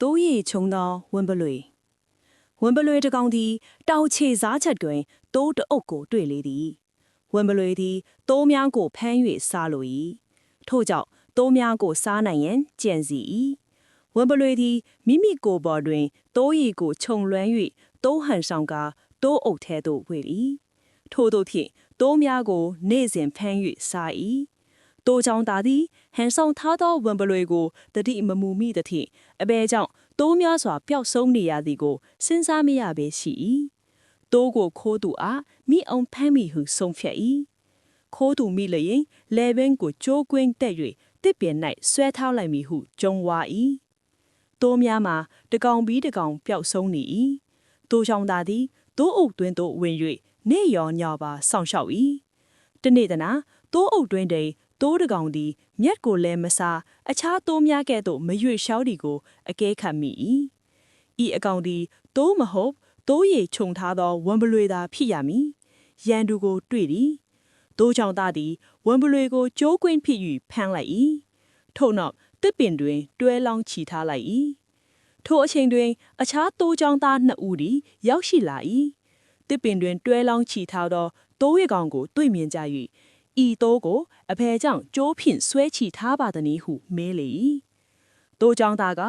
တိုးရီချုံသောဝင်းပလွေတကောင်သည်တောင်ချေစားချက်တွင်တိုးတအုပ်ကိုတွေ့လေသည်ဝင်းပလွေသည်တိုးများကိုဖမ်း၍စားလို၏ထို့ကြောင့်တိုးများကိုစားနိုင်ရန်ကြံစီ၏ဝင်းပလွေသည်မိမိကိုယ်ပေါ်တွင်တိုးရီကိုခြုံလွှမ်း၍တိုးဟန်ဆောင်ကာတိုးအုပ်ထဲသို့ဝှေ့၏ထို့သောဖြင့်တိုးများကိုနေ့စဉ်ဖမ်း၍စား၏တိုးကြောင့်သာသည်ဟန်ဆောင်ထားသောဝံပလွေကိုတတိမမူမိသဖြင့်အဘဲကြောင့်တိုးများစွာပျောက်ဆုံးနေရသည်ကိုစဉ်းစားမရဘဲရှိ၏တိုးကိုခိုးသူအားမိအောင်ဖမ်းမိဟုဆုံးဖြတ်၏ခိုးသူမိလျင်လဲဘင်းကိုကြိုးကွင်းတက်၍တစ်ပင်၌ဆွဲထားလိုက်မည်ဟုကြုံဝါ၏တိုးများမှာတကောင်ပြီးတကောင်ပျောက်ဆုံးနေ၏တိုးကြောင့်သာသည်တိုးအုပ်တွင်သို့ဝင်၍နေရောညပါစောင့်ရှောက်၏တနေ့တနာတိုးအုပ်တွင်တိုးတကောင်သည်မြက်ကိုလည်းမစားအခြားတိုးများကဲ့သို့မရွေလျှောက်သည်ကိုအကဲခတ်မိ၏ဤအကောင်သည်တိုးမဟုတ်တိုးရီခြုံထားသောဝံပလွေသာဖြစ်ရမည်ရန်သူကိုတွေ့သည်တိုးကြောင့်သာသည်ဝံပလွေကိုကြိုးကွင်းဖြစ်၍ဖမ်းလိုက်၏ထို့နောက်တစ်ပင်တွင်တွဲလောင်းချီထားလိုက်၏ထိုအချိန်တွင်အခြားတိုးကြောင့်သားနှစ်ဦးသည်ရောက်ရှိလာ၏တစ်ပင်တွင်တွဲလောင်းချီထားသောတိုးရကောင်ကိုတွေ့မြင်ကြ၍ဤတိုးကိုအဖေကြောင့်ကြိုးဖြင့်ဆွဲချီထားပါသည်ဟုမဲလေ၏တိုးကြောင့်သားက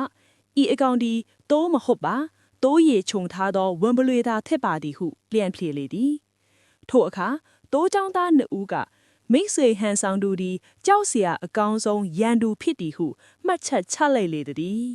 ဤအကောင်ဒီတိုးမဟုတ်ပါတိုးရီခြုံထားသောဝံပလွေသာထက်ပါသည်ဟုလျှံဖြေလေသည်ထိုအခါတိုးကြောင့်သားနှစ်ဦးကမိတ်ဆွေဟန်ဆောင်သူသည်ကြောက်เสียအကောင်းဆုံးရန်သူဖြစ်သည်ဟုမှတ်ချက်ချလိုက်လေသည်